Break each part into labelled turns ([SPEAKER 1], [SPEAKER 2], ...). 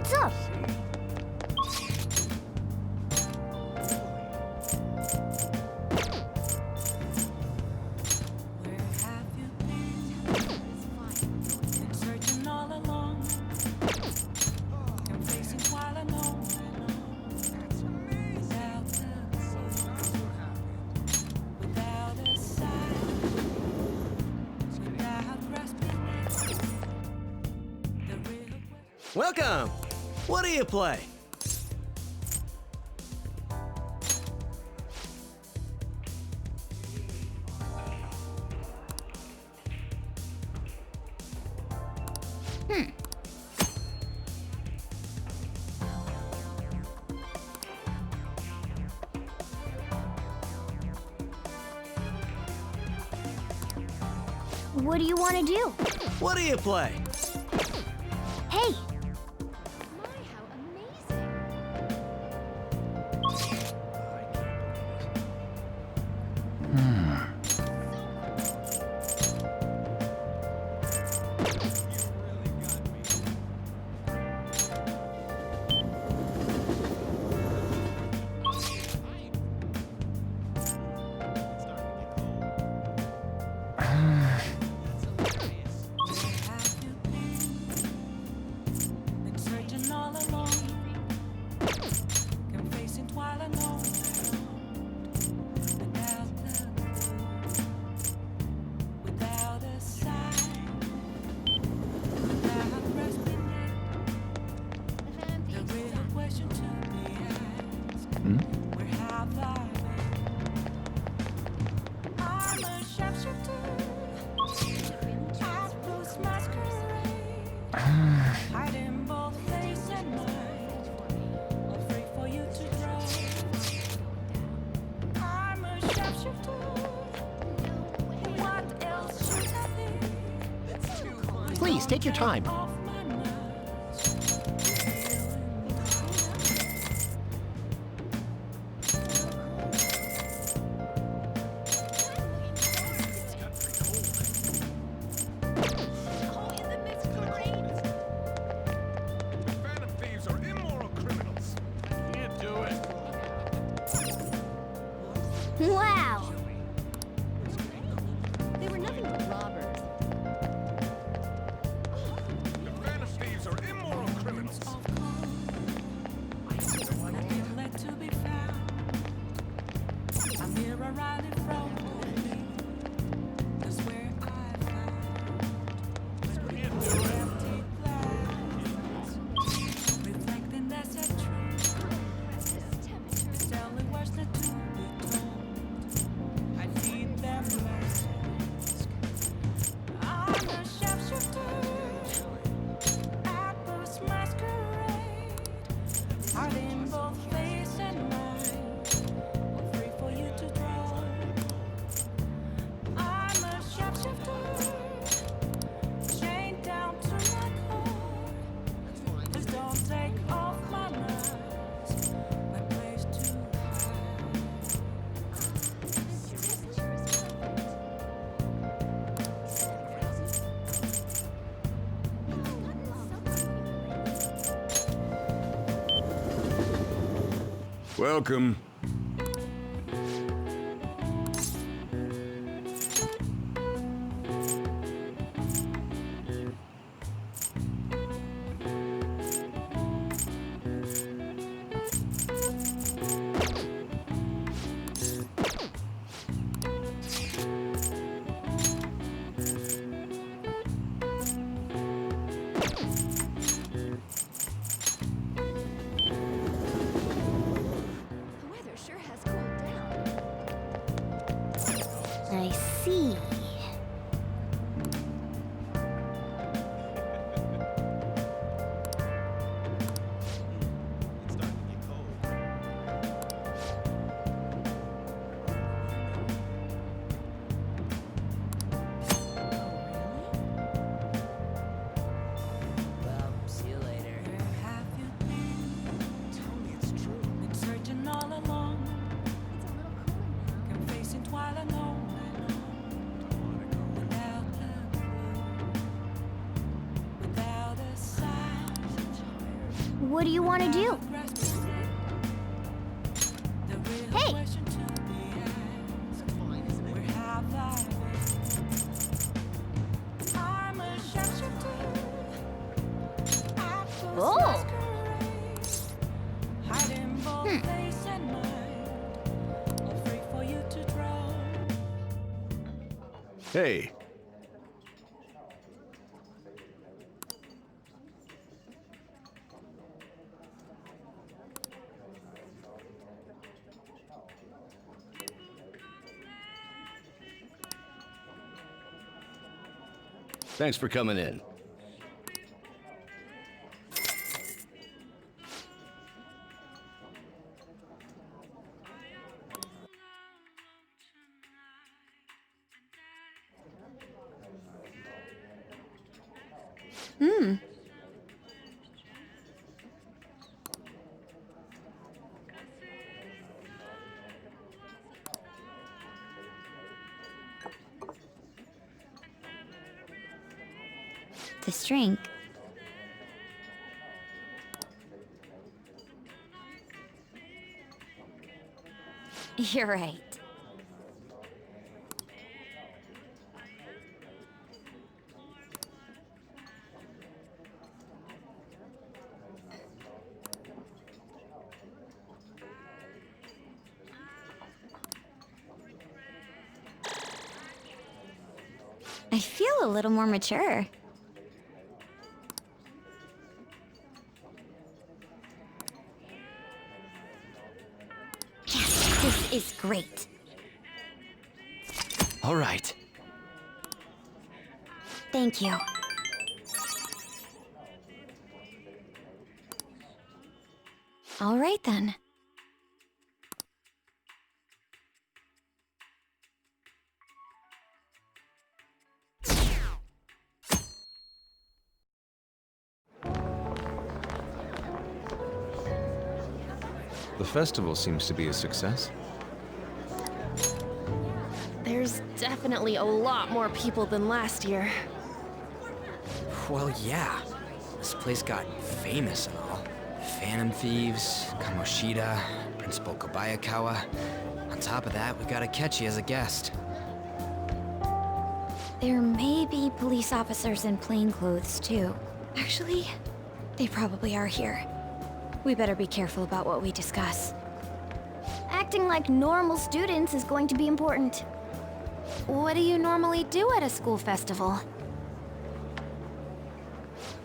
[SPEAKER 1] What's up?
[SPEAKER 2] Welcome! What do you play?
[SPEAKER 1] What do you want to do?
[SPEAKER 2] What do you play?
[SPEAKER 1] Hey!
[SPEAKER 3] Please, take your time.
[SPEAKER 1] Wow!
[SPEAKER 4] They were nothing but robbers.
[SPEAKER 5] The Phantom Thieves are immoral criminals. Welcome.
[SPEAKER 4] The
[SPEAKER 1] What do you want to do? Hey! Oh!
[SPEAKER 5] Hey.
[SPEAKER 3] Thanks for coming in.
[SPEAKER 1] This drink. You're right. I feel a little more mature. Yes, this is great.
[SPEAKER 3] All right.
[SPEAKER 1] Thank you. All right then.
[SPEAKER 4] The festival seems to be a success.
[SPEAKER 6] There's definitely a lot more people than last year.
[SPEAKER 7] Well, yeah. This place got famous and all. Phantom Thieves, Kamoshida, Principal Kobayakawa. On top of that, we got Akechi as a guest.
[SPEAKER 1] There may be police officers in plain clothes, too. Actually, they probably are here. We better be careful about what we discuss. Acting like normal students is going to be important. What do you normally do at a school festival?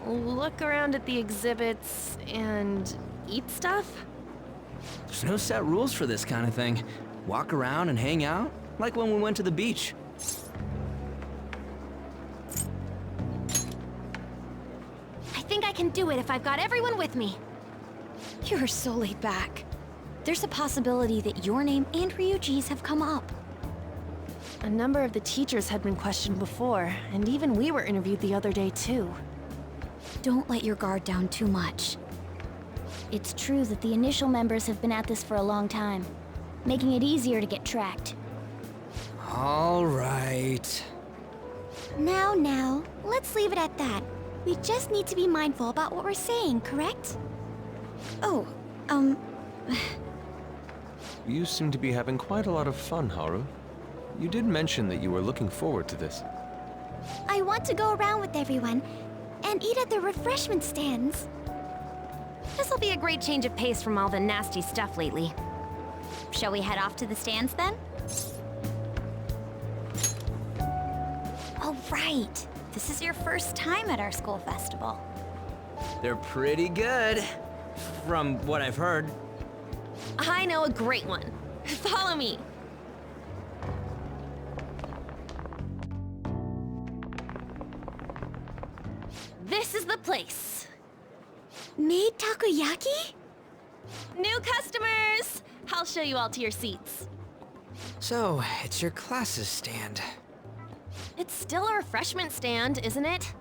[SPEAKER 6] Look around at the exhibits and eat stuff?
[SPEAKER 7] There's no set rules for this kind of thing. Walk around and hang out, like when we went to the beach.
[SPEAKER 1] I think I can do it if I've got everyone with me. You're so laid back. There's a possibility that your name and Ryuji's have come up.
[SPEAKER 6] A number of the teachers had been questioned before, and even we were interviewed the other day too.
[SPEAKER 1] Don't let your guard down too much. It's true that the initial members have been at this for a long time, making it easier to get tracked.
[SPEAKER 7] All right.
[SPEAKER 1] Now, let's leave it at that. We just need to be mindful about what we're saying, correct? Oh,
[SPEAKER 4] You seem to be having quite a lot of fun, Haru. You did mention that you were looking forward to this.
[SPEAKER 1] I want to go around with everyone and eat at the refreshment stands. This'll be a great change of pace from all the nasty stuff lately. Shall we head off to the stands then? Oh, right. This is your first time at our school festival.
[SPEAKER 7] They're pretty good, from what I've heard.
[SPEAKER 6] I know a great one. Follow me. This is the place.
[SPEAKER 1] Made takoyaki?
[SPEAKER 6] New customers! I'll show you all to your seats.
[SPEAKER 7] So, it's your class's stand.
[SPEAKER 6] It's still a refreshment stand, isn't it?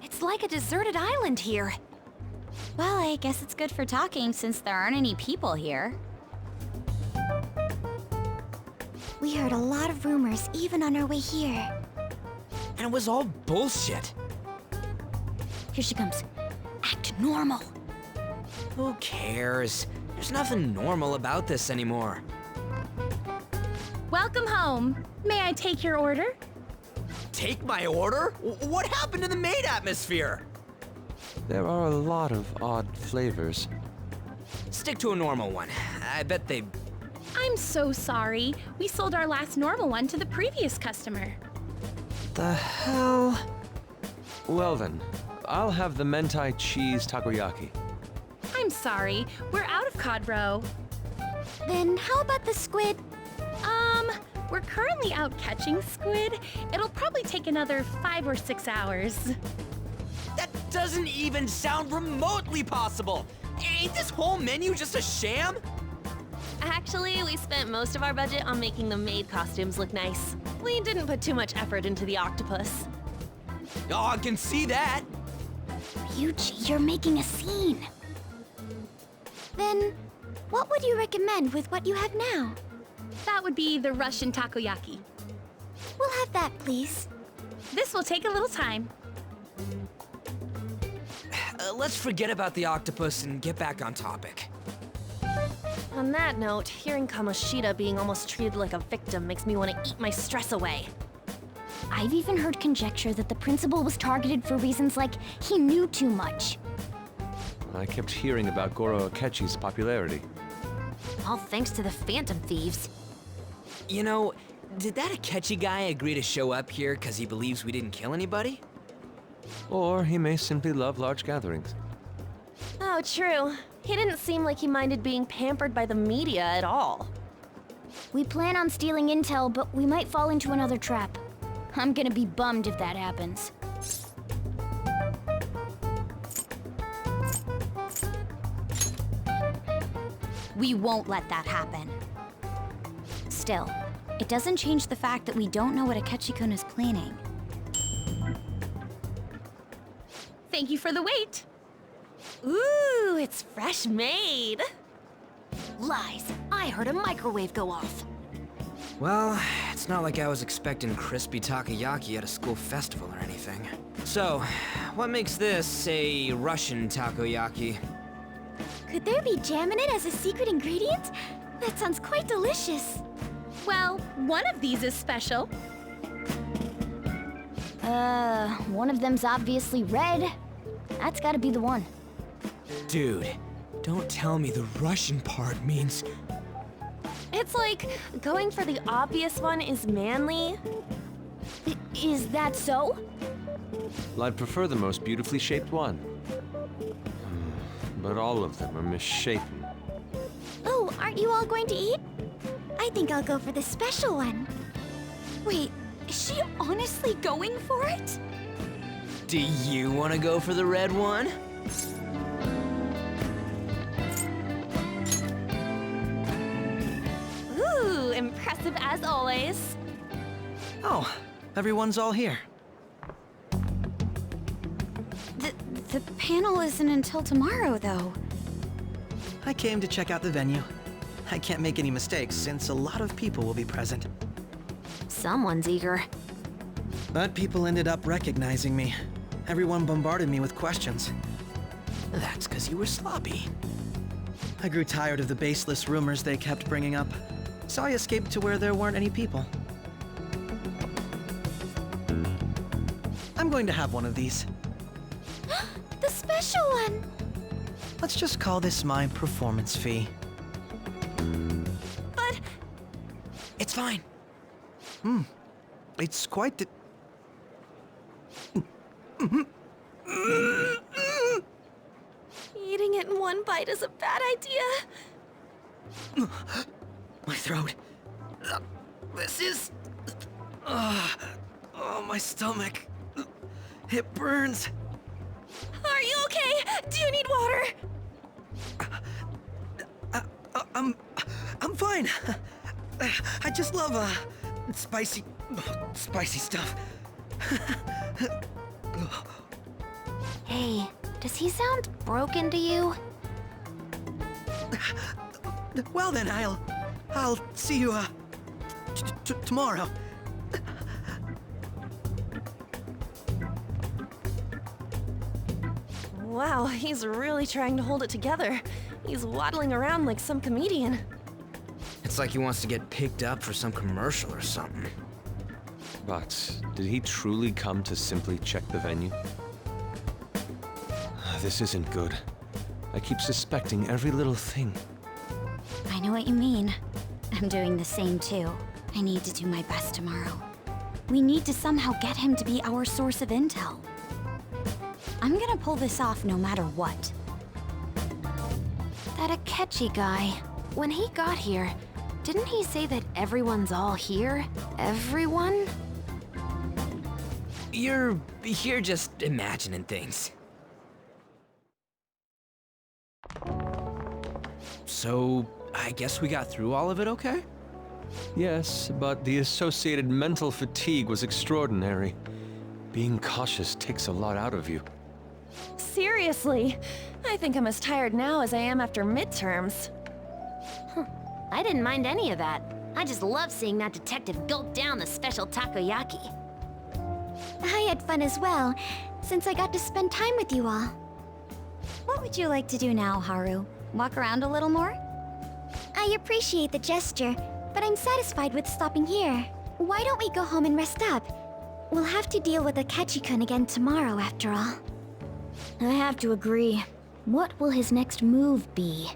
[SPEAKER 6] It's like a deserted island here.
[SPEAKER 1] Well, I guess it's good for talking since there aren't any people here. We heard a lot of rumors even on our way here.
[SPEAKER 7] And it was all bullshit.
[SPEAKER 1] Here she comes. Act normal.
[SPEAKER 7] Who cares? There's nothing normal about this anymore.
[SPEAKER 8] Welcome home. May I take your order?
[SPEAKER 7] Take my order? What happened to the maid atmosphere?
[SPEAKER 4] There are a lot of odd flavors.
[SPEAKER 7] Stick to a normal one. I bet they...
[SPEAKER 8] I'm so sorry. We sold our last normal one to the previous customer.
[SPEAKER 4] The hell? Well then, I'll have the mentai cheese takoyaki.
[SPEAKER 8] I'm sorry. We're out of cod roe.
[SPEAKER 1] Then how about the squid?
[SPEAKER 8] We're currently out catching squid. It'll probably take another 5 or 6 hours.
[SPEAKER 7] That doesn't even sound remotely possible! Ain't this whole menu just a sham?
[SPEAKER 6] Actually, we spent most of our budget on making the maid costumes look nice. We didn't put too much effort into the octopus.
[SPEAKER 7] Oh, I can see that!
[SPEAKER 1] Ryuji, you're making a scene. Then, what would you recommend with what you have now?
[SPEAKER 8] That would be the Russian takoyaki.
[SPEAKER 1] We'll have that, please.
[SPEAKER 8] This will take a little time.
[SPEAKER 7] Let's forget about the octopus and get back on topic.
[SPEAKER 6] On that note, hearing Kamoshida being almost treated like a victim makes me want to eat my stress away.
[SPEAKER 1] I've even heard conjecture that the principal was targeted for reasons like he knew too much.
[SPEAKER 4] I kept hearing about Goro Akechi's popularity.
[SPEAKER 6] All thanks to the Phantom Thieves.
[SPEAKER 7] You know, did that Akechi guy agree to show up here because he believes we didn't kill anybody?
[SPEAKER 4] Or he may simply love large gatherings.
[SPEAKER 6] Oh, true. He didn't seem like he minded being pampered by the media at all.
[SPEAKER 1] We plan on stealing intel, but we might fall into another trap. I'm gonna be bummed if that happens. We won't let that happen. Still, it doesn't change the fact that we don't know what Akechi-kun is planning.
[SPEAKER 8] Thank you for the wait.
[SPEAKER 6] Ooh, it's fresh made.
[SPEAKER 1] Lies! I heard a microwave go off.
[SPEAKER 7] Well, it's not like I was expecting crispy takoyaki at a school festival or anything. So, what makes this a Russian takoyaki?
[SPEAKER 1] Could there be jam in it as a secret ingredient? That sounds quite delicious.
[SPEAKER 8] Well, one of these is special.
[SPEAKER 1] One of them's obviously red. That's gotta be the one.
[SPEAKER 7] Dude, don't tell me the Russian part means...
[SPEAKER 6] It's like going for the obvious one is manly.
[SPEAKER 1] Is that so?
[SPEAKER 4] I'd prefer the most beautifully shaped one. But all of them are misshapen.
[SPEAKER 1] Oh, aren't you all going to eat? I think I'll go for the special one. Wait, is she honestly going for it?
[SPEAKER 7] Do you want to go for the red one?
[SPEAKER 6] Ooh, impressive as always.
[SPEAKER 2] Oh, everyone's all here.
[SPEAKER 1] The panel isn't until tomorrow, though.
[SPEAKER 2] I came to check out the venue. I can't make any mistakes since a lot of people will be present.
[SPEAKER 6] Someone's eager.
[SPEAKER 2] But people ended up recognizing me. Everyone bombarded me with questions.
[SPEAKER 7] That's because you were sloppy.
[SPEAKER 2] I grew tired of the baseless rumors they kept bringing up, so I escaped to where there weren't any people. I'm going to have one of these.
[SPEAKER 1] The special one!
[SPEAKER 2] Let's just call this my performance fee.
[SPEAKER 6] But
[SPEAKER 7] It's fine.
[SPEAKER 2] It's quite the...
[SPEAKER 6] eating it in one bite is a bad idea.
[SPEAKER 2] My throat. This is... oh, my stomach. It burns.
[SPEAKER 6] Are you okay? Do you need water?
[SPEAKER 2] I'm fine. I just love, spicy stuff.
[SPEAKER 1] Hey, does he sound broken to you?
[SPEAKER 2] Well then, I'll see you, tomorrow.
[SPEAKER 6] Wow, he's really trying to hold it together. He's waddling around like some comedian.
[SPEAKER 7] It's like he wants to get picked up for some commercial or something.
[SPEAKER 4] But did he truly come to simply check the venue? This isn't good. I keep suspecting every little thing.
[SPEAKER 1] I know what you mean. I'm doing the same too. I need to do my best tomorrow. We need to somehow get him to be our source of intel. I'm gonna pull this off no matter what. That Akechi guy, when he got here, didn't he say that everyone's all here? Everyone?
[SPEAKER 7] You're just imagining things. So, I guess we got through all of it okay?
[SPEAKER 4] Yes, but the associated mental fatigue was extraordinary. Being cautious takes a lot out of you.
[SPEAKER 6] Seriously, I think I'm as tired now as I am after midterms.
[SPEAKER 1] I didn't mind any of that. I just love seeing that detective gulp down the special takoyaki. I had fun as well, since I got to spend time with you all. What would you like to do now, Haru? Walk around a little more? I appreciate the gesture, but I'm satisfied with stopping here. Why don't we go home and rest up? We'll have to deal with Akechi-kun again tomorrow, after all. I have to agree. What will his next move be?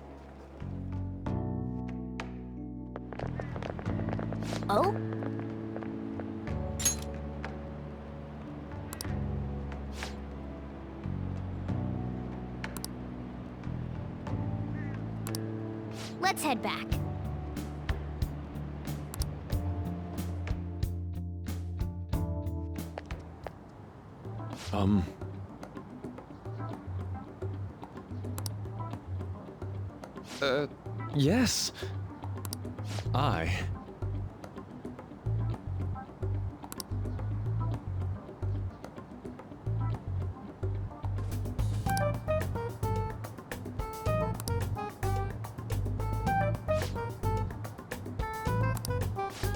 [SPEAKER 1] Oh? Let's head back.
[SPEAKER 4] Yes. I...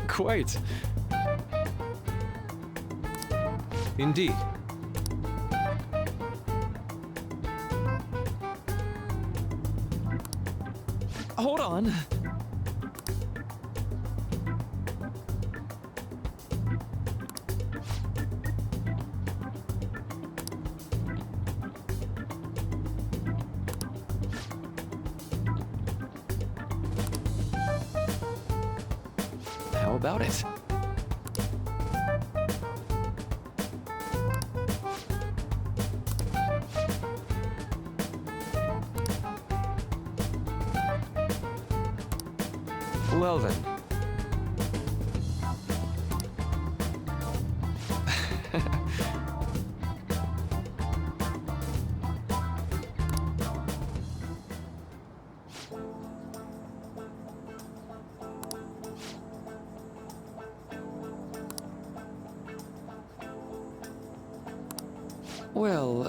[SPEAKER 4] Quite. Indeed. Hold on. How about it? Well then. Well,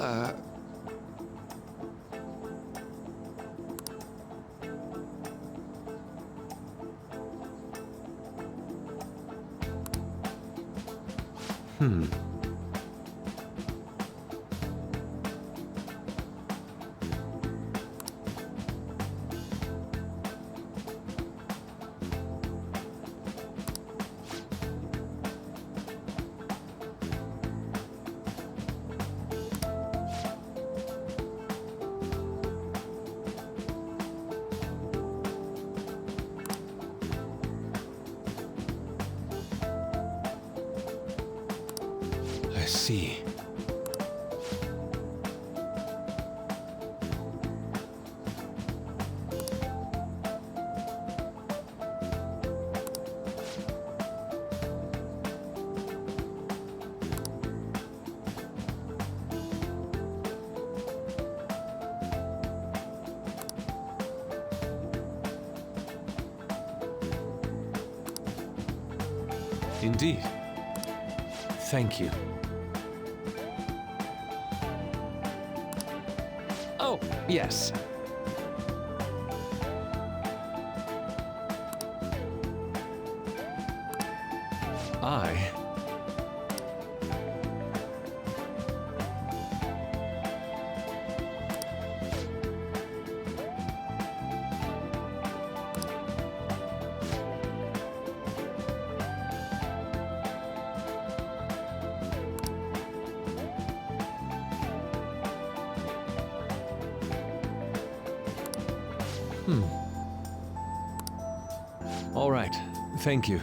[SPEAKER 4] I see. Indeed. Thank you. Oh, yes. I... All right. Thank you.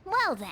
[SPEAKER 1] Well then.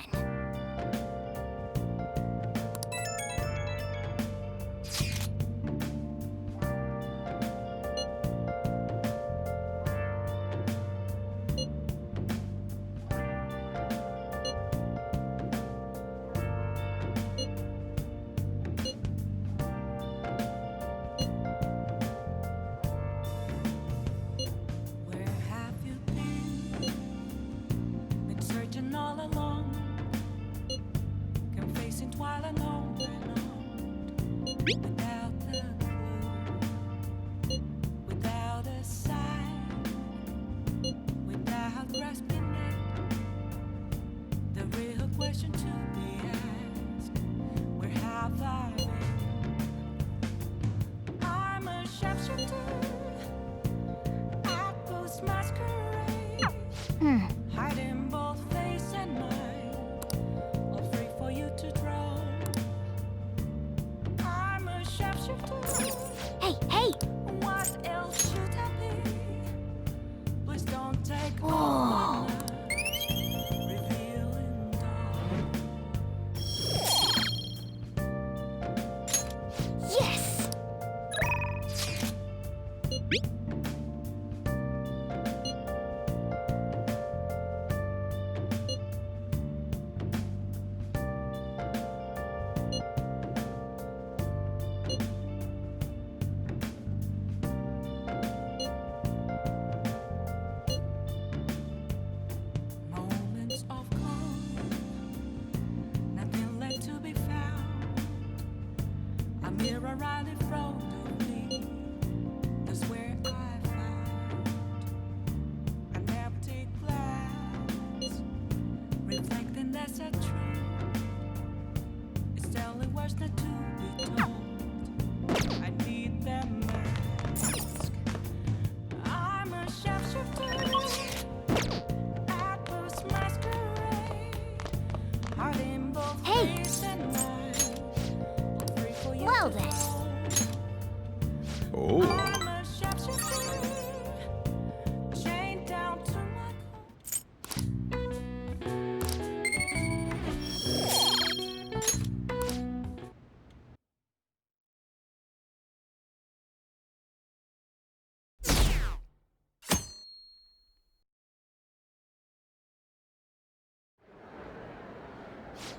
[SPEAKER 9] Hiding both face and mind, all free for you to draw. I'm a sharpshooter.
[SPEAKER 1] Hey!
[SPEAKER 9] What else should I be? Please don't take
[SPEAKER 1] Oh.
[SPEAKER 9] revealing
[SPEAKER 1] Yes!
[SPEAKER 9] moments of calm, nothing left to be found. A mirror right in front of me, that's where I found an empty glass, reflecting that's a truth. It's telling words not to be told. I need them mask. I'm a sharpshooter.
[SPEAKER 1] Hey! Well then.
[SPEAKER 5] Oh.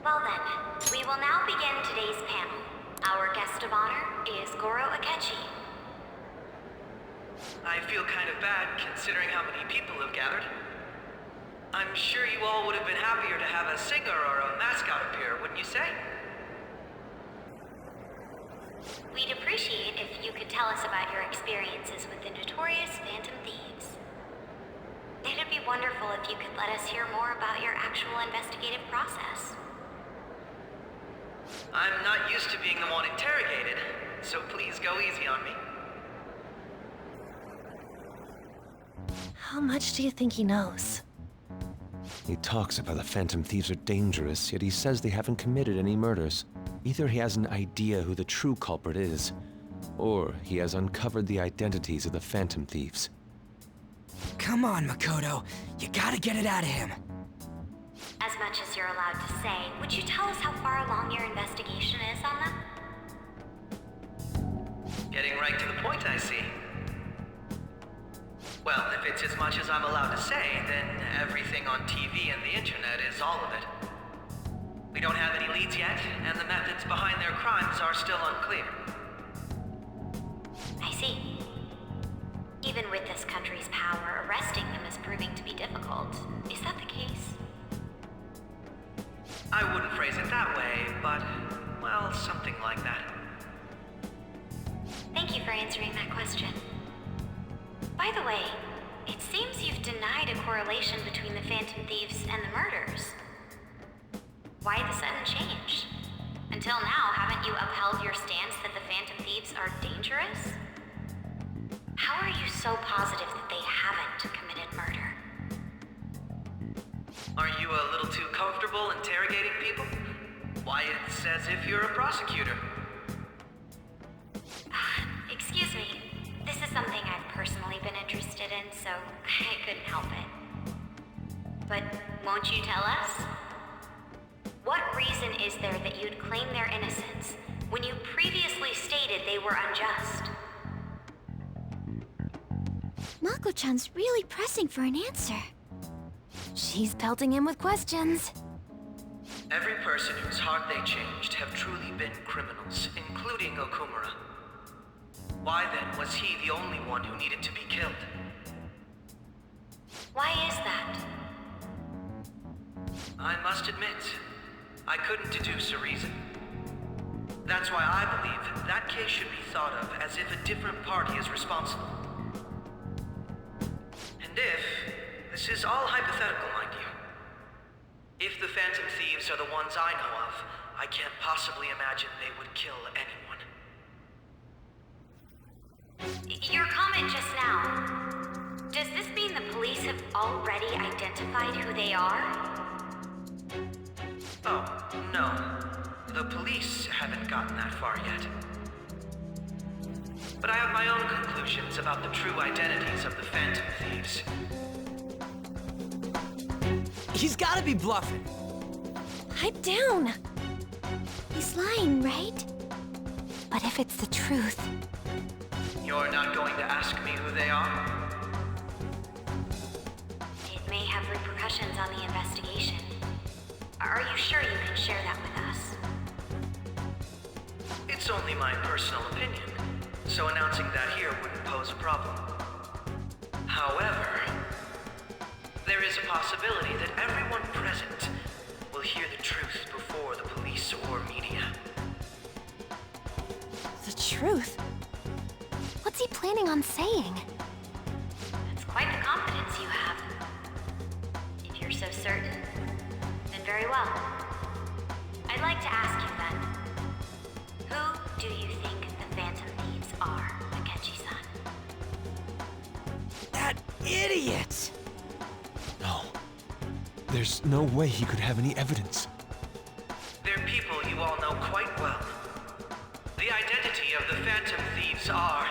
[SPEAKER 1] Well then, we will now begin today's panel. Our guest of honor is Goro Akechi.
[SPEAKER 2] I feel kind of bad considering how many people have gathered. I'm sure you all would have been happier to have a singer or a mascot appear, wouldn't you say?
[SPEAKER 1] We'd appreciate if you could tell us about your experiences with the notorious Phantom Thieves. It'd be wonderful if you could let us hear more about your actual investigative process.
[SPEAKER 2] I'm not used to being the one interrogated, so please go easy on me.
[SPEAKER 6] How much do you think he knows?
[SPEAKER 4] He talks about the Phantom Thieves are dangerous, yet he says they haven't committed any murders. Either he has an idea who the true culprit is, or he has uncovered the identities of the Phantom Thieves.
[SPEAKER 7] Come on, Makoto. You gotta get it out of him.
[SPEAKER 1] As much as you're allowed to say, would you tell us how far along your investigation is on them?
[SPEAKER 2] Getting right to the point, I see. Well, if it's as much as I'm allowed to say, then everything on TV and the internet is all of it. We don't have any leads yet, and the methods behind their crimes are still unclear.
[SPEAKER 1] I see. Even with this country's power, arresting them is proving to be difficult. Is that the case?
[SPEAKER 2] I wouldn't phrase it that way, but, well, something like that.
[SPEAKER 1] Thank you for answering that question. By the way, it seems you've denied a correlation between the Phantom Thieves and the murders. Why the sudden change? Until now, haven't you upheld your stance that the Phantom Thieves are dangerous? How are you so positive that they haven't committed murder?
[SPEAKER 2] Aren't you a little too comfortable in you're a prosecutor.
[SPEAKER 1] Excuse me. This is something I've personally been interested in, so I couldn't help it. But won't you tell us? What reason is there that you'd claim their innocence when you previously stated they were unjust? Mako-chan's really pressing for an answer. She's pelting him with questions.
[SPEAKER 2] Every person whose heart they changed have truly been criminals, including Okumura. Why then was he the only one who needed to be killed?
[SPEAKER 1] Why is that?
[SPEAKER 2] I must admit, I couldn't deduce a reason. That's why I believe that case should be thought of as if a different party is responsible. And this is all hypothetical, mind you. If the Phantom Thieves are the ones I know of, I can't possibly imagine they would kill anyone.
[SPEAKER 1] Your comment just now, does this mean the police have already identified who they are?
[SPEAKER 2] Oh, no. The police haven't gotten that far yet. But I have my own conclusions about the true identities of the Phantom Thieves.
[SPEAKER 7] He's gotta be bluffing.
[SPEAKER 1] Pipe down. He's lying, right? But if it's the truth...
[SPEAKER 2] You're not going to ask me who they are?
[SPEAKER 1] It may have repercussions on the investigation. Are you sure you can share that with us?
[SPEAKER 2] It's only my personal opinion, so announcing that here wouldn't pose a problem. However, there is a possibility that everyone present will hear the truth before the police or media.
[SPEAKER 1] The truth? What's he planning on saying? That's quite the confidence you have. If you're so certain, then very well. I'd like to ask you then, who do you think the Phantom Thieves are, Akechi-san?
[SPEAKER 7] That idiot!
[SPEAKER 4] No. There's no way he could have any evidence.
[SPEAKER 2] They're people you all know quite well. The identity of the Phantom Thieves are...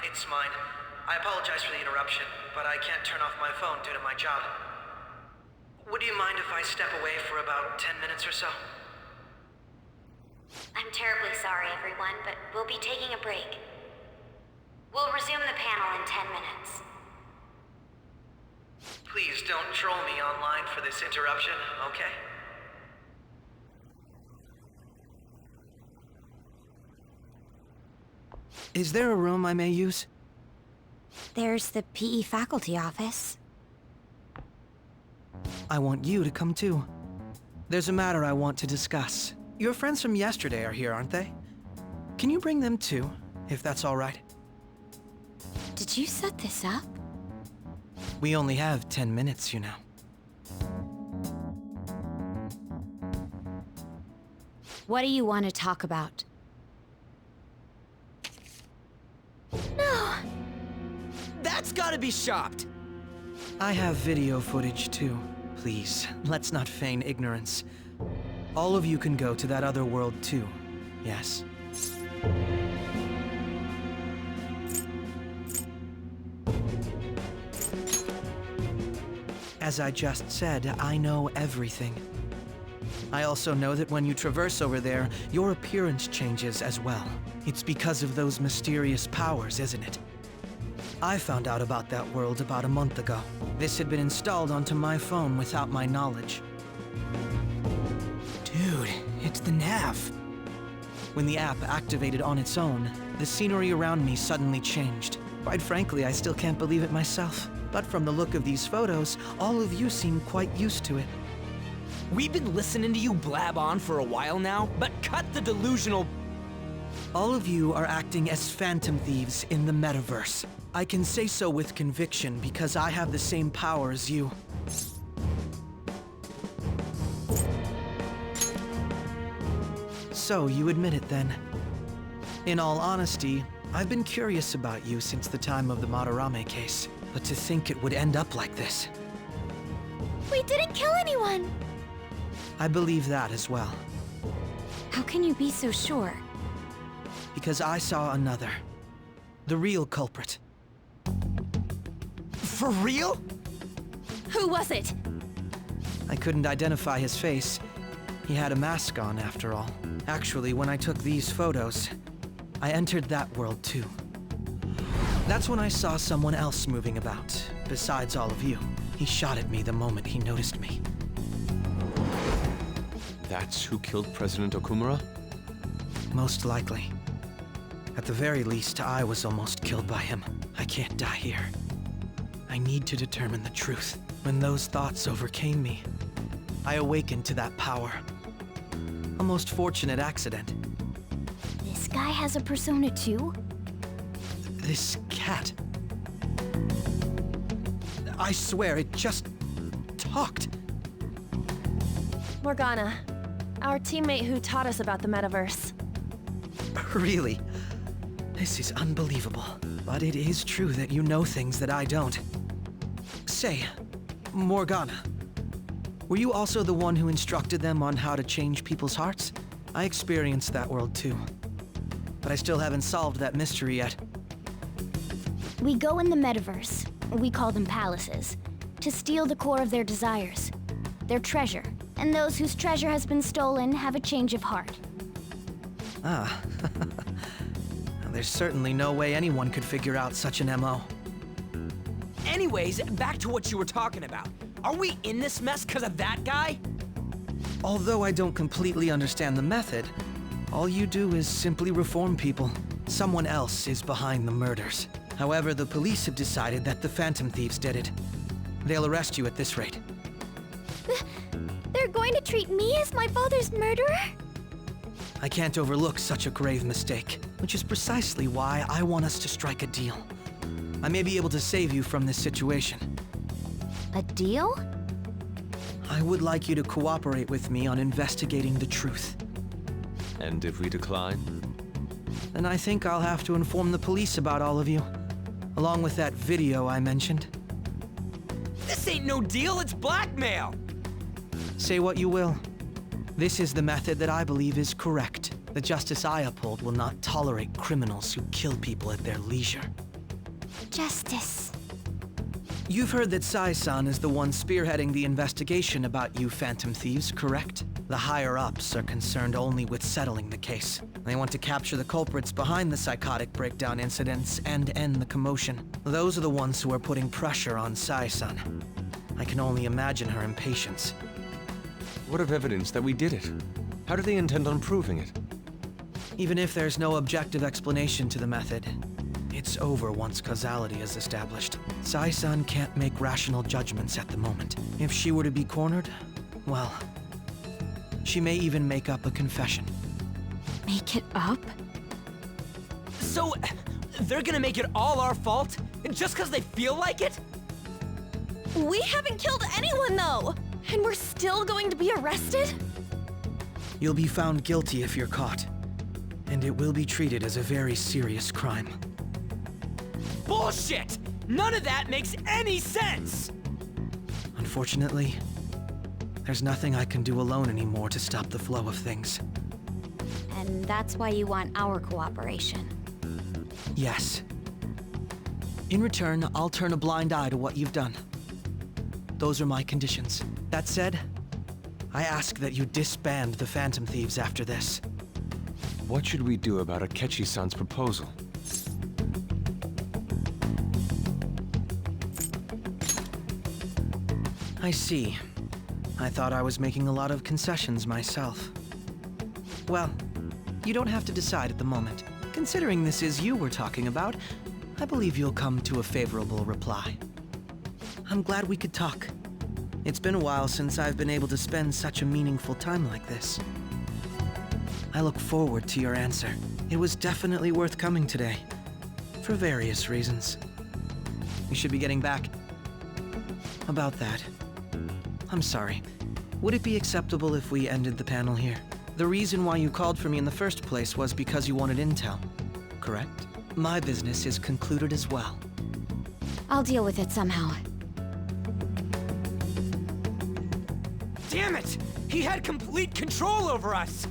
[SPEAKER 2] it's mine. I apologize for the interruption, but I can't turn off my phone due to my job. Would you mind if I step away for about 10 minutes or so?
[SPEAKER 1] I'm terribly sorry, everyone, but we'll be taking a break. We'll resume the panel in 10 minutes.
[SPEAKER 2] Please don't troll me online for this interruption, okay?
[SPEAKER 7] Is there a room I may use?
[SPEAKER 1] There's the PE faculty office.
[SPEAKER 10] I want you to come too. There's a matter I want to discuss. Your friends from yesterday are here, aren't they? Can you bring them too, if that's all right?
[SPEAKER 1] Did you set this up?
[SPEAKER 10] We only have 10 minutes, you know.
[SPEAKER 1] What do you want to talk about? No!
[SPEAKER 7] That's gotta be shopped!
[SPEAKER 10] I have video footage too. Please, let's not feign ignorance. All of you can go to that other world too, yes? As I just said, I know everything. I also know that when you traverse over there, your appearance changes as well. It's because of those mysterious powers, isn't it? I found out about that world about a month ago. This had been installed onto my phone without my knowledge.
[SPEAKER 7] Dude, it's the nav.
[SPEAKER 10] When the app activated on its own, the scenery around me suddenly changed. Quite frankly, I still can't believe it myself. But from the look of these photos, all of you seem quite used to it.
[SPEAKER 7] We've been listening to you blab on for a while now, but cut the delusional...
[SPEAKER 10] All of you are acting as Phantom Thieves in the metaverse. I can say so with conviction because I have the same power as you. So, you admit it then. In all honesty, I've been curious about you since the time of the Madarame case, but to think it would end up like this.
[SPEAKER 1] We didn't kill anyone!
[SPEAKER 10] I believe that as well.
[SPEAKER 1] How can you be so sure?
[SPEAKER 10] Because I saw another. The real culprit.
[SPEAKER 7] For real?
[SPEAKER 6] Who was it?
[SPEAKER 10] I couldn't identify his face. He had a mask on, after all. Actually, when I took these photos, I entered that world too. That's when I saw someone else moving about, besides all of you. He shot at me the moment he noticed me.
[SPEAKER 4] That's who killed President Okumura?
[SPEAKER 10] Most likely. At the very least, I was almost killed by him. I can't die here. I need to determine the truth. When those thoughts overcame me, I awakened to that power. A most fortunate accident.
[SPEAKER 1] This guy has a persona too?
[SPEAKER 10] This cat. I swear, it just talked.
[SPEAKER 6] Morgana, our teammate who taught us about the metaverse.
[SPEAKER 10] Really? This is unbelievable. But it is true that you know things that I don't. Say, Morgana, were you also the one who instructed them on how to change people's hearts? I experienced that world too. But I still haven't solved that mystery yet.
[SPEAKER 1] We go in the metaverse, we call them palaces, to steal the core of their desires, their treasure. And those whose treasure has been stolen have a change of heart.
[SPEAKER 10] Ah. There's certainly no way anyone could figure out such an MO.
[SPEAKER 7] Anyways, back to what you were talking about. Are we in this mess because of that guy?
[SPEAKER 10] Although I don't completely understand the method, all you do is simply reform people. Someone else is behind the murders. However, the police have decided that the Phantom Thieves did it. They'll arrest you at this rate.
[SPEAKER 1] They're going to treat me as my father's murderer?
[SPEAKER 10] I can't overlook such a grave mistake, which is precisely why I want us to strike a deal. I may be able to save you from this situation.
[SPEAKER 1] A deal?
[SPEAKER 10] I would like you to cooperate with me on investigating the truth.
[SPEAKER 4] And if we decline?
[SPEAKER 10] Then I think I'll have to inform the police about all of you, along with that video I mentioned.
[SPEAKER 7] This ain't no deal, it's blackmail!
[SPEAKER 10] Say what you will. This is the method that I believe is correct. The justice I uphold will not tolerate criminals who kill people at their leisure.
[SPEAKER 1] Justice.
[SPEAKER 10] You've heard that Sai-san is the one spearheading the investigation about you Phantom Thieves, correct? The higher-ups are concerned only with settling the case. They want to capture the culprits behind the psychotic breakdown incidents and end the commotion. Those are the ones who are putting pressure on Sai-san. I can only imagine her impatience.
[SPEAKER 4] What of evidence that we did it? How do they intend on proving it?
[SPEAKER 10] Even if there's no objective explanation to the method, it's over once causality is established. Sai-san can't make rational judgments at the moment. If she were to be cornered, well, she may even make up a confession.
[SPEAKER 1] Make it up?
[SPEAKER 7] So, they're gonna make it all our fault? Just because they feel like it?
[SPEAKER 6] We haven't killed anyone, though! And we're still going to be arrested?
[SPEAKER 10] You'll be found guilty if you're caught, and it will be treated as a very serious crime.
[SPEAKER 7] Bullshit! None of that makes any sense!
[SPEAKER 10] Unfortunately, there's nothing I can do alone anymore to stop the flow of things.
[SPEAKER 1] And that's why you want our cooperation.
[SPEAKER 10] Yes. In return, I'll turn a blind eye to what you've done. Those are my conditions. That said, I ask that you disband the Phantom Thieves after this.
[SPEAKER 4] What should we do about Akechi-san's proposal?
[SPEAKER 10] I see. I thought I was making a lot of concessions myself. Well, you don't have to decide at the moment. Considering this is you we're talking about, I believe you'll come to a favorable reply. I'm glad we could talk. It's been a while since I've been able to spend such a meaningful time like this. I look forward to your answer. It was definitely worth coming today, for various reasons. We should be getting back. About that, I'm sorry. Would it be acceptable if we ended the panel here? The reason why you called for me in the first place was because you wanted intel, correct? My business is concluded as well.
[SPEAKER 1] I'll deal with it somehow.
[SPEAKER 7] Damn it!
[SPEAKER 10] He had complete control over us!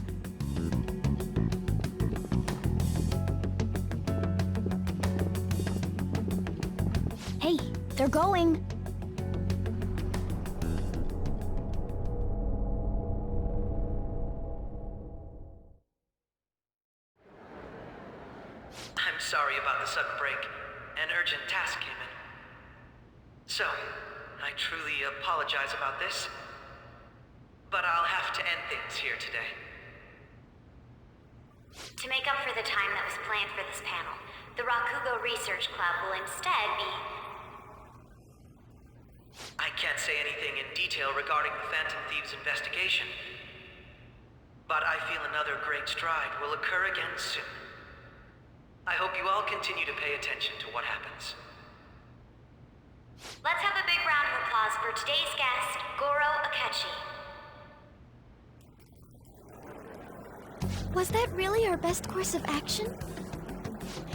[SPEAKER 1] Hey, they're going.
[SPEAKER 2] I'm sorry about the sudden break. An urgent task came in. So, I truly apologize about this. But I'll have to end things here today.
[SPEAKER 1] To make up for the time that was planned for this panel, the Rakugo Research Club will instead be...
[SPEAKER 2] I can't say anything in detail regarding the Phantom Thieves investigation. But I feel another great stride will occur again soon. I hope you all continue to pay attention to what happens.
[SPEAKER 1] Let's have a big round of applause for today's guest, Goro Akechi. Was that really our best course of action?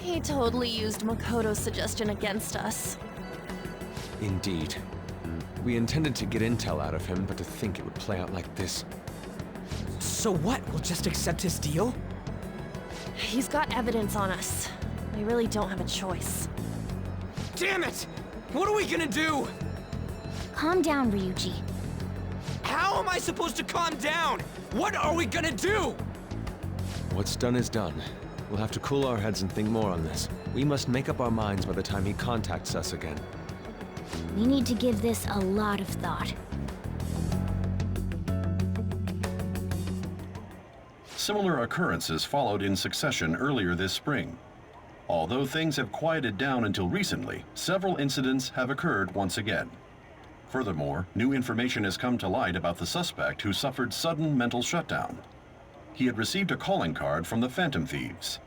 [SPEAKER 6] He totally used Makoto's suggestion against us.
[SPEAKER 4] Indeed. We intended to get intel out of him, but to think it would play out like this.
[SPEAKER 10] So what? We'll just accept his deal?
[SPEAKER 6] He's got evidence on us. We really don't have a choice.
[SPEAKER 10] Damn it! What are we gonna do?
[SPEAKER 1] Calm down, Ryuji.
[SPEAKER 10] How am I supposed to calm down? What are we gonna do?
[SPEAKER 4] What's done is done. We'll have to cool our heads and think more on this. We must make up our minds by the time he contacts us again.
[SPEAKER 1] We need to give this a lot of thought.
[SPEAKER 11] Similar occurrences followed in succession earlier this spring. Although things have quieted down until recently, several incidents have occurred once again. Furthermore, new information has come to light about the suspect who suffered sudden mental shutdown. He had received a calling card from the Phantom Thieves.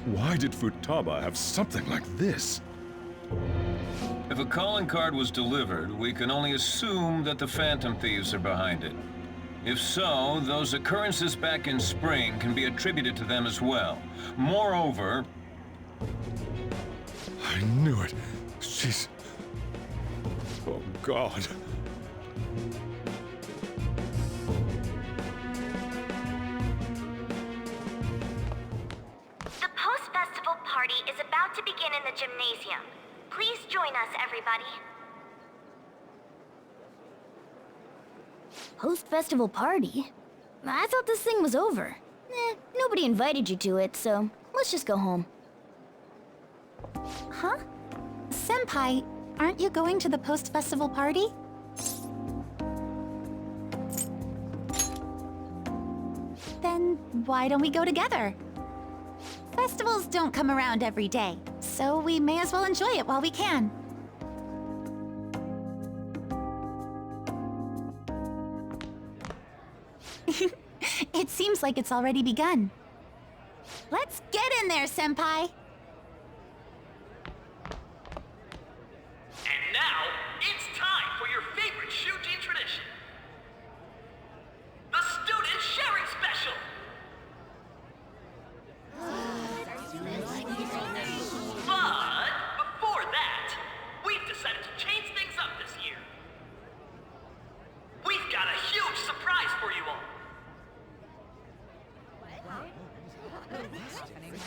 [SPEAKER 5] Why did Futaba have something like this?
[SPEAKER 12] If a calling card was delivered, we can only assume that the Phantom Thieves are behind it. If so, those occurrences back in spring can be attributed to them as well. Moreover...
[SPEAKER 5] I knew it. She's... Oh, God.
[SPEAKER 1] The post-festival party is about to begin in the gymnasium. Please join us, everybody. Post-festival party? I thought this thing was over. Nobody invited you to it, so let's just go home.
[SPEAKER 13] Huh? Senpai, aren't you going to the post-festival party? Then why don't we go together? Festivals don't come around every day, so we may as well enjoy it while we can. It seems like it's already begun. Let's get in there, Senpai!
[SPEAKER 2] And now, it's time for your favorite Shuji tradition. The Student Sharing Special! But before that, we've decided to change things up this year. We've got a huge surprise for you all.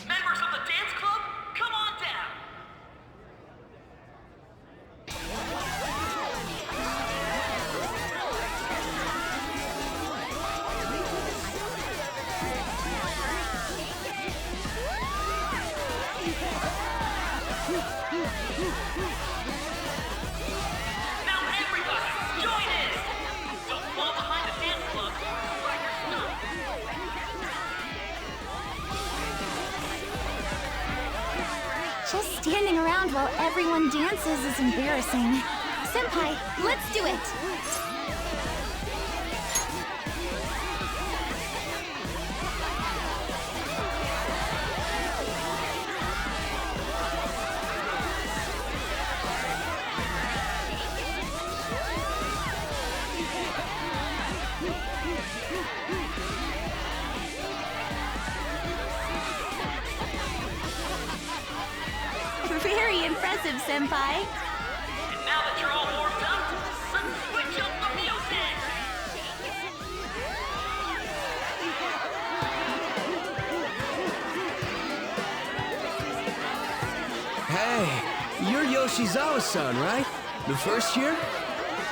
[SPEAKER 2] Members of the dance club, come on down. Now everybody, join in! Don't fall behind the dance club by your stuff.
[SPEAKER 13] Just standing around while everyone dances is embarrassing. Senpai, let's do it! Very impressive, Senpai.
[SPEAKER 2] And now that you're all warmed up, let's switch up the music!
[SPEAKER 14] Hey, you're Yoshizawa-san, right? The first year?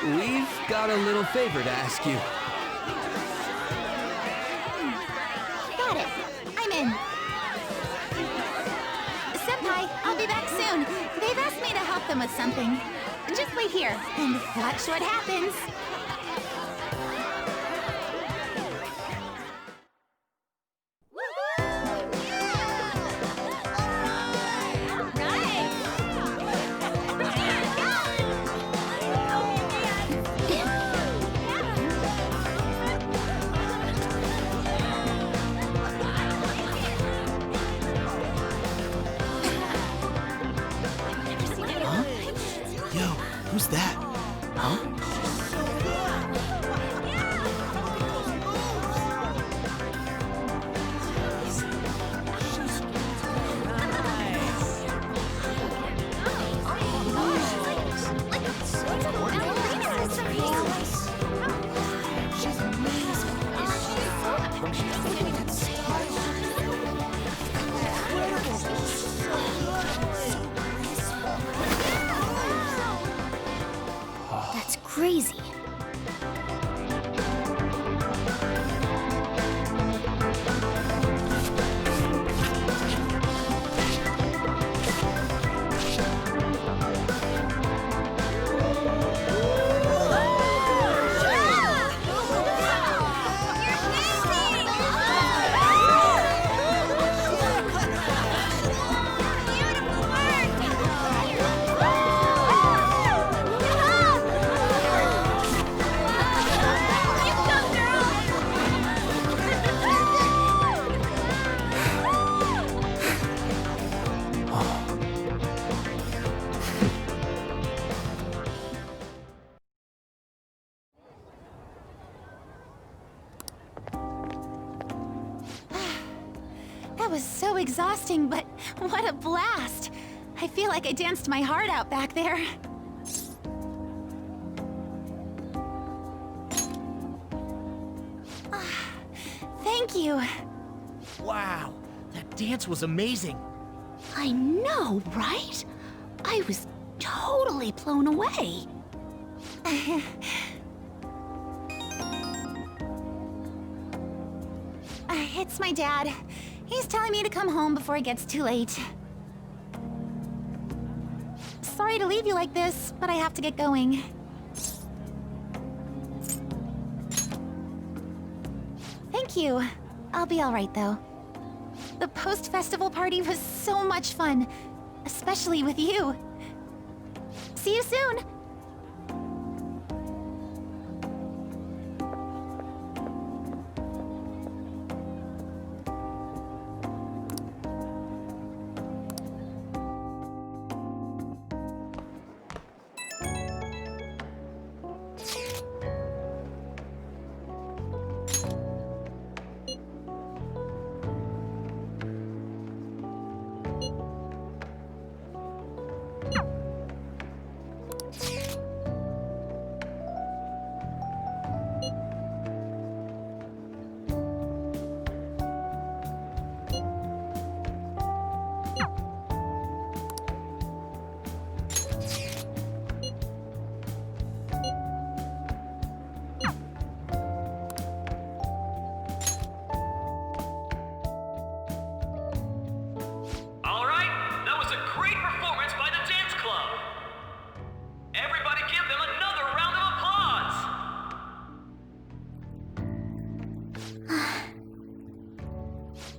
[SPEAKER 14] We've got a little favor to ask you.
[SPEAKER 13] Got it. I'm in. Senpai, I'll be back soon. They've asked me to help them with something. Just wait here and watch what happens.
[SPEAKER 10] Who's that? Huh?
[SPEAKER 1] That's crazy.
[SPEAKER 13] That was so exhausting, but what a blast! I feel like I danced my heart out back there. Thank you.
[SPEAKER 15] Wow, that dance was amazing.
[SPEAKER 8] I know, right? I was totally blown away.
[SPEAKER 13] It's my dad. He's telling me to come home before it gets too late. Sorry to leave you like this, but I have to get going. Thank you. I'll be all right, though. The post-festival party was so much fun, especially with you. See you soon!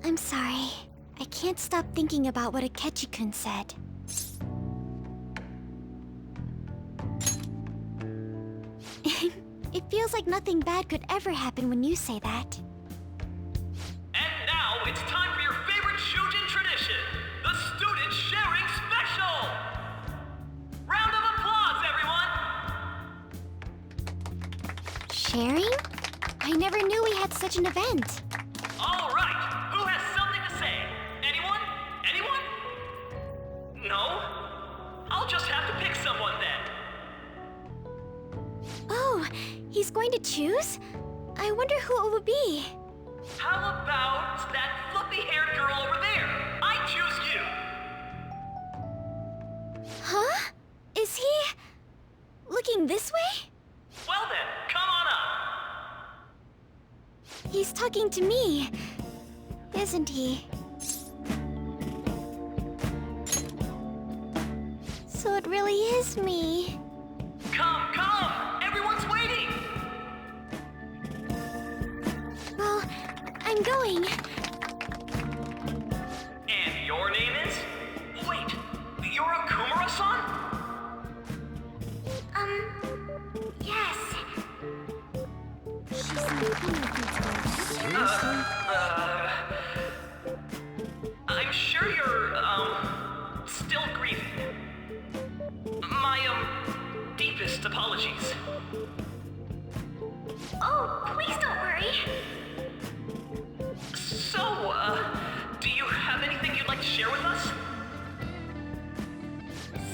[SPEAKER 1] I'm sorry. I can't stop thinking about what Akechi-kun said. It feels like nothing bad could ever happen when you say that.
[SPEAKER 2] And now it's time for your favorite Shujin tradition, the Student Sharing Special! Round of applause, everyone!
[SPEAKER 1] Sharing? I never knew we had such an event.
[SPEAKER 2] All right, who has something to say? Anyone? Anyone? No? I'll just have to pick someone then.
[SPEAKER 1] Oh, he's going to choose? I wonder who it would be.
[SPEAKER 2] How about that fluffy-haired girl over there? I choose you!
[SPEAKER 1] This way?
[SPEAKER 2] Well then, come on up.
[SPEAKER 1] He's talking to me, isn't he? So it really is me.
[SPEAKER 2] Come, come! Everyone's waiting!
[SPEAKER 1] Well, I'm going.
[SPEAKER 2] And your name is? Wait, you're Oxymoron?
[SPEAKER 1] Yes.
[SPEAKER 2] I'm sure you're, still grieving. My, deepest apologies.
[SPEAKER 1] Oh, please don't worry.
[SPEAKER 2] So, do you have anything you'd like to share with us?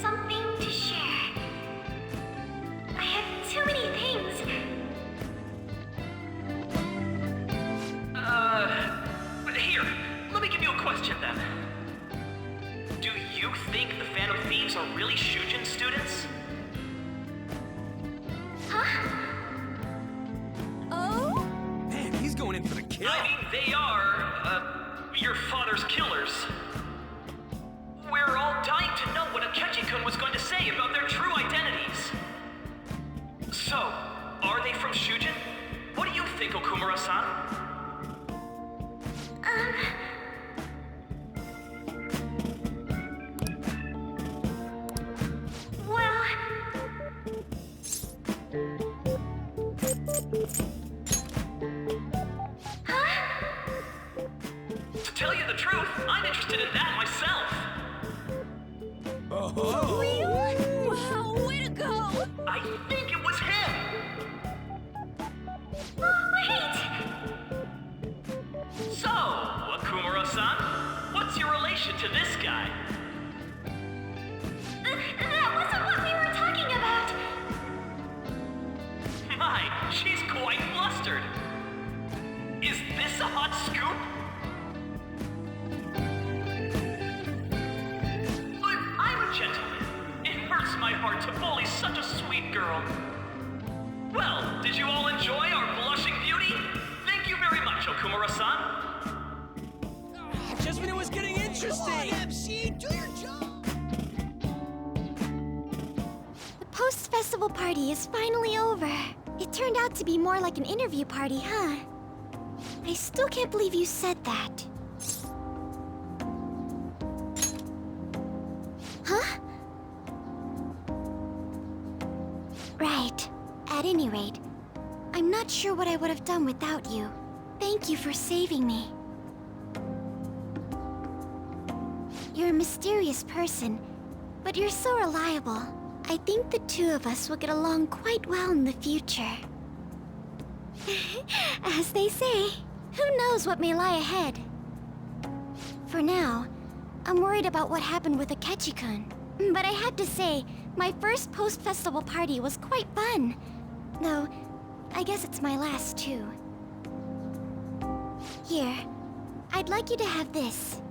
[SPEAKER 1] Something to share. I have too many things.
[SPEAKER 2] Here, let me give you a question then. Do you think the Phantom Thieves are really Shujin students?
[SPEAKER 1] Huh? Oh?
[SPEAKER 14] Man, he's going in for the kill.
[SPEAKER 2] I mean, they are, your father's killers. We're all dying to know what Akechi-kun was going to say about their true identities. So, are they from Shujin? What do you think, Okumura-san?
[SPEAKER 1] Well...
[SPEAKER 2] To tell you the truth, I'm interested in that myself.
[SPEAKER 14] Oh.
[SPEAKER 1] Really? Wow, way to go!
[SPEAKER 2] I think it was him.
[SPEAKER 1] Oh, wait!
[SPEAKER 2] So, Okumura-san, what's your relation to this guy?
[SPEAKER 1] That wasn't what we were talking about!
[SPEAKER 2] My, she's quite flustered. Is this a hot scoop? But I'm a gentleman. It hurts my heart to bully such a sweet girl. Well, did you all enjoy our blushing beauty? Thank you very much, Okumura-san.
[SPEAKER 14] Just when it was getting interesting. Come on, MC, do your job.
[SPEAKER 1] The post-festival party is finally over. It turned out to be more like an interview party, huh? I still can't believe you said that. Huh? Right. At any rate, I'm not sure what I would have done without you. Thank you for saving me. You're a mysterious person, but you're so reliable. I think the two of us will get along quite well in the future. As they say, who knows what may lie ahead? For now, I'm worried about what happened with Akechi-kun. But I have to say, my first post-festival party was quite fun. Though, I guess it's my last too. Here, I'd like you to have this.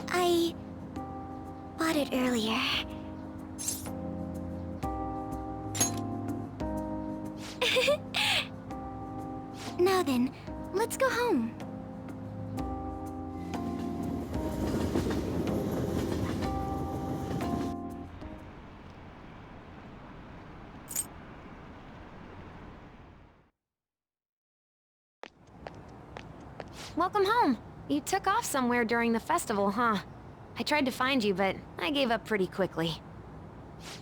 [SPEAKER 1] I bought it earlier. Now then, let's go home.
[SPEAKER 6] Welcome home. You took off somewhere during the festival, huh? I tried to find you, but I gave up pretty quickly.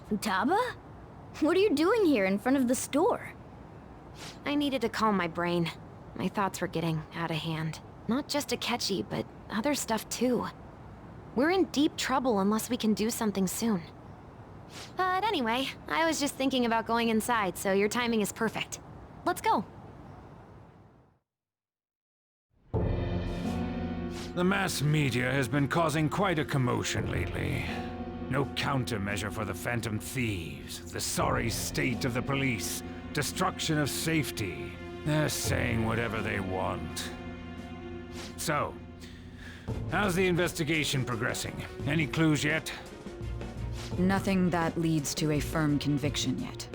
[SPEAKER 1] Futaba? What are you doing here in front of the store?
[SPEAKER 6] I needed to calm my brain. My thoughts were getting out of hand. Not just Akechi, but other stuff too. We're in deep trouble unless we can do something soon. But anyway, I was just thinking about going inside, so your timing is perfect. Let's go.
[SPEAKER 16] The mass media has been causing quite a commotion lately. No countermeasure for the Phantom Thieves, the sorry state of the police, destruction of safety. They're saying whatever they want. So, how's the investigation progressing? Any clues yet?
[SPEAKER 17] Nothing that leads to a firm conviction yet.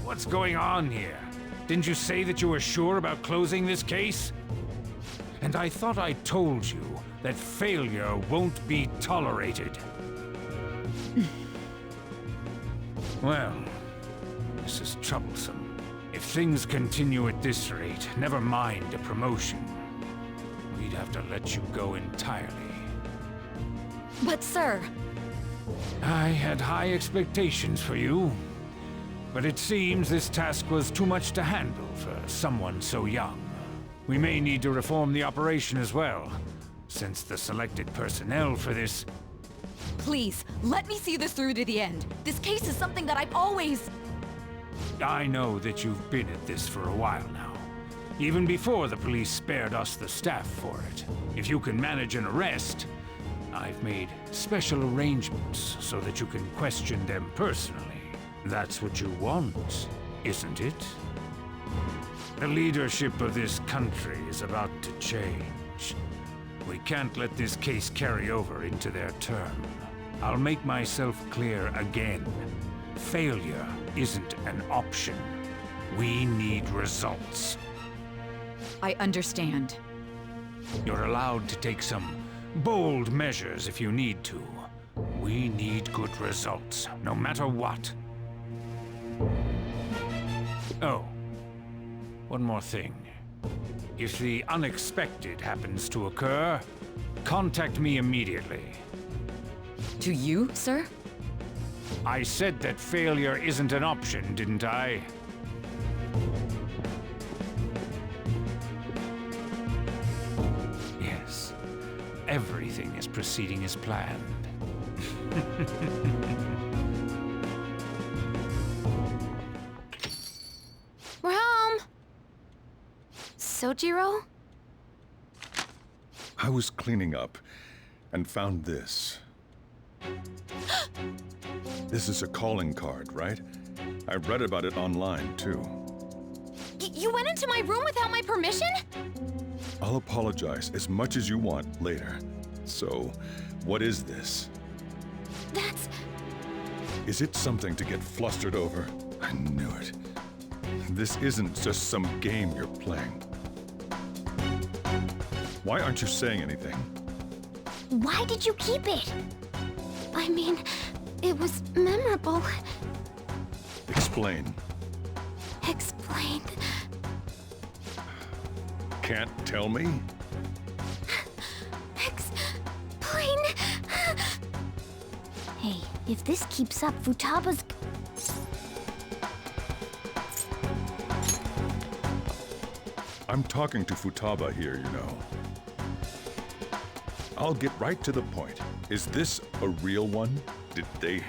[SPEAKER 16] What's going on here? Didn't you say that you were sure about closing this case? And I thought I told you that failure won't be tolerated. Well, this is troublesome. If things continue at this rate, never mind a promotion. We'd have to let you go entirely.
[SPEAKER 1] But sir...
[SPEAKER 16] I had high expectations for you. But it seems this task was too much to handle for someone so young. We may need to reform the operation as well, since the selected personnel for this...
[SPEAKER 17] Please, let me see this through to the end. This case is something that I've always...
[SPEAKER 16] I know that you've been at this for a while now. Even before the police spared us the staff for it. If you can manage an arrest, I've made special arrangements so that you can question them personally. That's what you want, isn't it? The leadership of this country is about to change. We can't let this case carry over into their term. I'll make myself clear again. Failure isn't an option. We need results.
[SPEAKER 17] I understand.
[SPEAKER 16] You're allowed to take some bold measures if you need to. We need good results, no matter what. Oh, one more thing. If the unexpected happens to occur, contact me immediately.
[SPEAKER 17] To you, sir?
[SPEAKER 16] I said that failure isn't an option, didn't I? Yes. Everything is proceeding as planned.
[SPEAKER 6] We're home! Sojiro?
[SPEAKER 5] I was cleaning up and found this. This is a calling card, right? I read about it online, too.
[SPEAKER 6] You went into my room without my permission?
[SPEAKER 5] I'll apologize as much as you want later. So, what is this?
[SPEAKER 6] That's...
[SPEAKER 5] Is it something to get flustered over? I knew it. This isn't just some game you're playing. Why aren't you saying anything?
[SPEAKER 13] Why did you keep it? I mean, it was memorable.
[SPEAKER 5] Explain.
[SPEAKER 13] Explain.
[SPEAKER 5] Can't tell me?
[SPEAKER 13] Explain. Hey, if this keeps up, Futaba's...
[SPEAKER 5] I'm talking to Futaba here, you know. I'll get right to the point. Is this a real one? Did they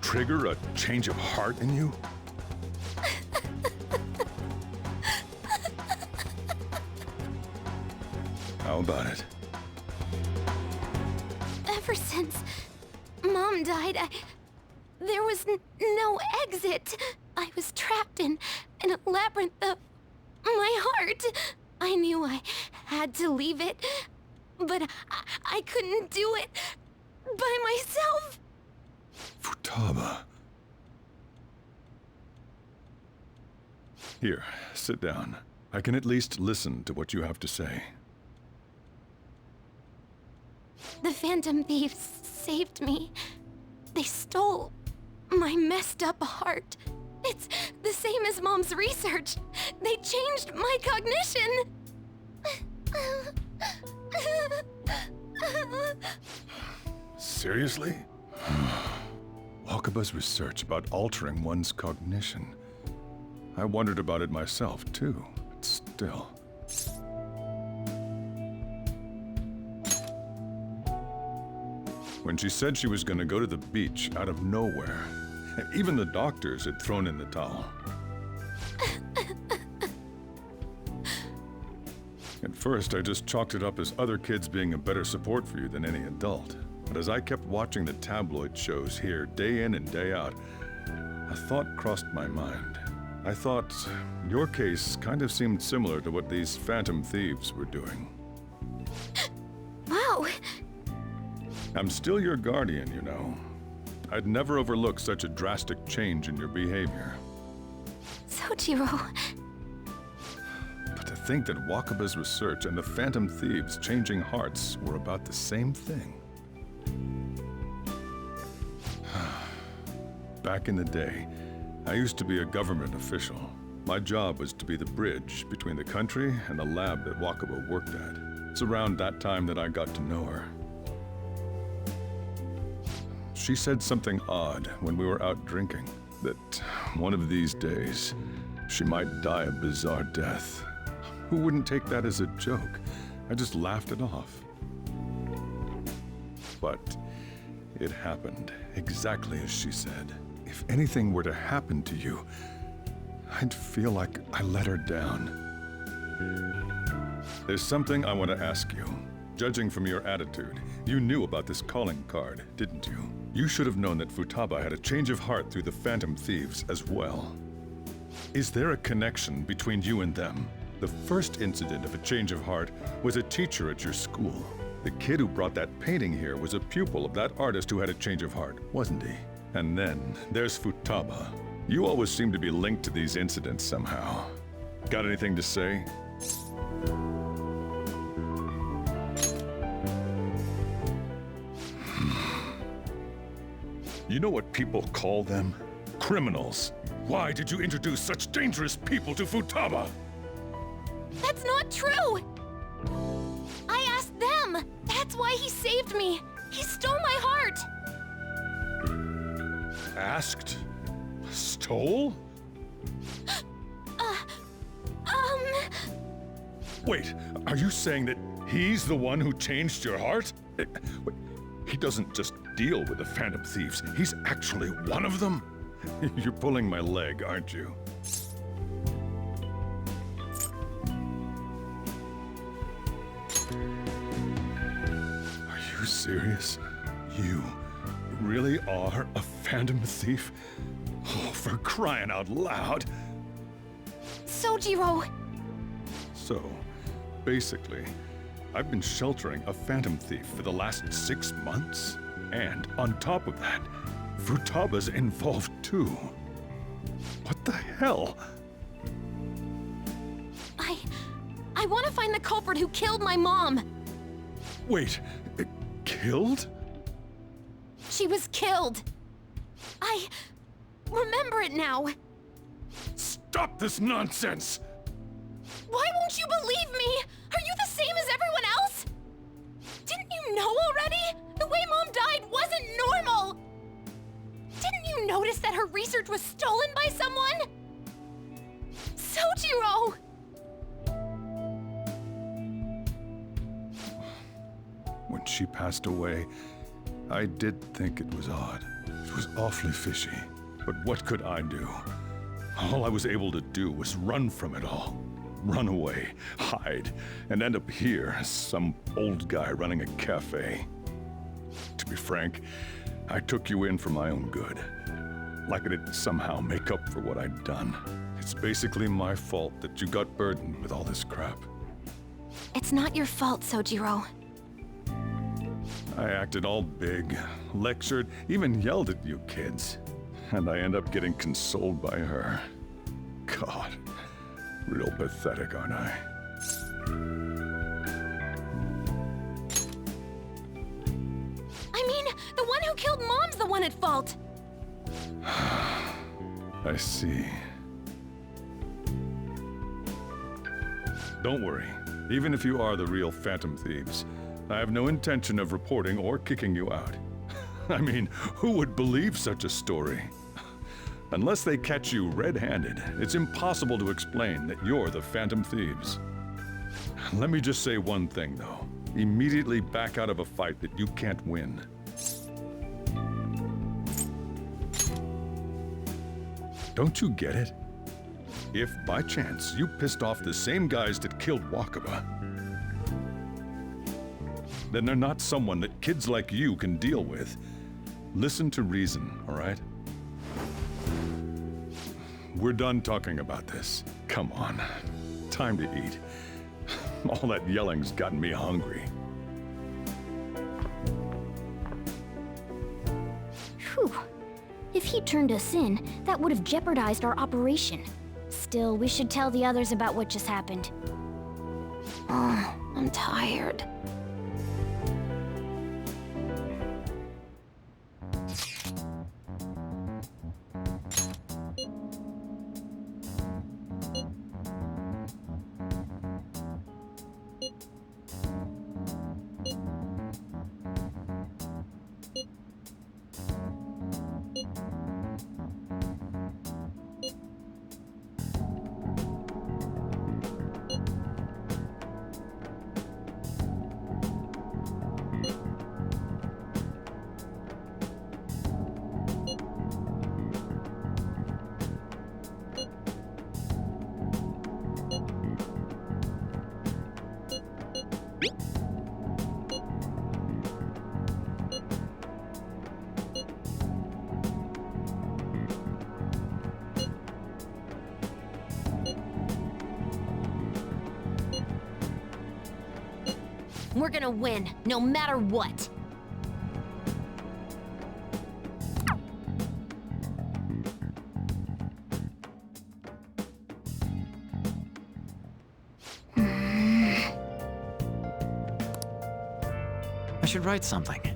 [SPEAKER 5] trigger a change of heart in you? How about it?
[SPEAKER 13] Ever since Mom died, there was no exit. I was trapped in a labyrinth of my heart. I knew I had to leave it, but I couldn't do it by myself.
[SPEAKER 5] Futaba. Here, sit down. I can at least listen to what you have to say.
[SPEAKER 13] The Phantom Thieves saved me. They stole my messed up heart. It's the same as Mom's research. They changed my cognition.
[SPEAKER 5] Seriously? Wakaba's research about altering one's cognition. I wondered about it myself, too, but still. When she said she was going to go to the beach out of nowhere, even the doctors had thrown in the towel. At first, I just chalked it up as other kids being a better support for you than any adult. But as I kept watching the tabloid shows here day in and day out, a thought crossed my mind. I thought your case kind of seemed similar to what these Phantom Thieves were doing.
[SPEAKER 13] Wow.
[SPEAKER 5] I'm still your guardian, you know. I'd never overlook such a drastic change in your behavior.
[SPEAKER 13] Sojiro.
[SPEAKER 5] But to think that Wakaba's research and the Phantom Thieves' changing hearts were about the same thing. Back in the day, I used to be a government official. My job was to be the bridge between the country and the lab that Wakaba worked at. It's around that time that I got to know her. She said something odd when we were out drinking, that one of these days, she might die a bizarre death. Who wouldn't take that as a joke? I just laughed it off. But it happened exactly as she said. If anything were to happen to you, I'd feel like I let her down. There's something I want to ask you. Judging from your attitude, you knew about this calling card, didn't you? You should have known that Futaba had a change of heart through the Phantom Thieves as well. Is there a connection between you and them? The first incident of a change of heart was a teacher at your school. The kid who brought that painting here was a pupil of that artist who had a change of heart, wasn't he? And then there's Futaba. You always seem to be linked to these incidents somehow. Got anything to say? You know what people call them? Criminals. Why did you introduce such dangerous people to Futaba?
[SPEAKER 13] That's not true! I asked them! That's why he saved me! He stole my heart!
[SPEAKER 5] Asked? Stole? Wait, are you saying that he's the one who changed your heart? Wait, he doesn't just deal with the Phantom Thieves, he's actually one of them? You're pulling my leg, aren't you? Are you serious? You really are a Phantom Thief? Oh, for crying out loud!
[SPEAKER 13] Sojiro!
[SPEAKER 5] So, basically, I've been sheltering a Phantom Thief for the last 6 months. And on top of that, Futaba's involved too. What the hell?
[SPEAKER 13] I want to find the culprit who killed my mom!
[SPEAKER 5] Wait, killed?
[SPEAKER 13] She was killed! I remember it now!
[SPEAKER 5] Stop this nonsense!
[SPEAKER 13] Why won't you believe me? Are you the same as everyone else? Didn't you know already? The way Mom died wasn't normal! Didn't you notice that her research was stolen by someone? Sojiro!
[SPEAKER 5] When she passed away, I did think it was odd. It was awfully fishy. But what could I do? All I was able to do was run from it all. Run away, hide, and end up here as some old guy running a cafe. To be frank, I took you in for my own good. Like it'd somehow make up for what I'd done. It's basically my fault that you got burdened with all this crap.
[SPEAKER 13] It's not your fault, Sojiro.
[SPEAKER 5] I acted all big, lectured, even yelled at you kids. And I end up getting consoled by her. God, real pathetic, aren't I?
[SPEAKER 13] I mean, the one who killed Mom's the one at fault!
[SPEAKER 5] I see. Don't worry. Even if you are the real Phantom Thieves, I have no intention of reporting or kicking you out. I mean, who would believe such a story? Unless they catch you red-handed, it's impossible to explain that you're the Phantom Thieves. Let me just say one thing, though. Immediately back out of a fight that you can't win. Don't you get it? If, by chance, you pissed off the same guys that killed Wakaba, then they're not someone that kids like you can deal with. Listen to reason, all right? We're done talking about this. Come on. Time to eat. All that yelling's gotten me hungry.
[SPEAKER 1] Whew. If he turned us in, that would have jeopardized our operation. Still, we should tell the others about what just happened.
[SPEAKER 6] Oh, I'm tired. We're gonna win, no matter what.
[SPEAKER 18] I should write something.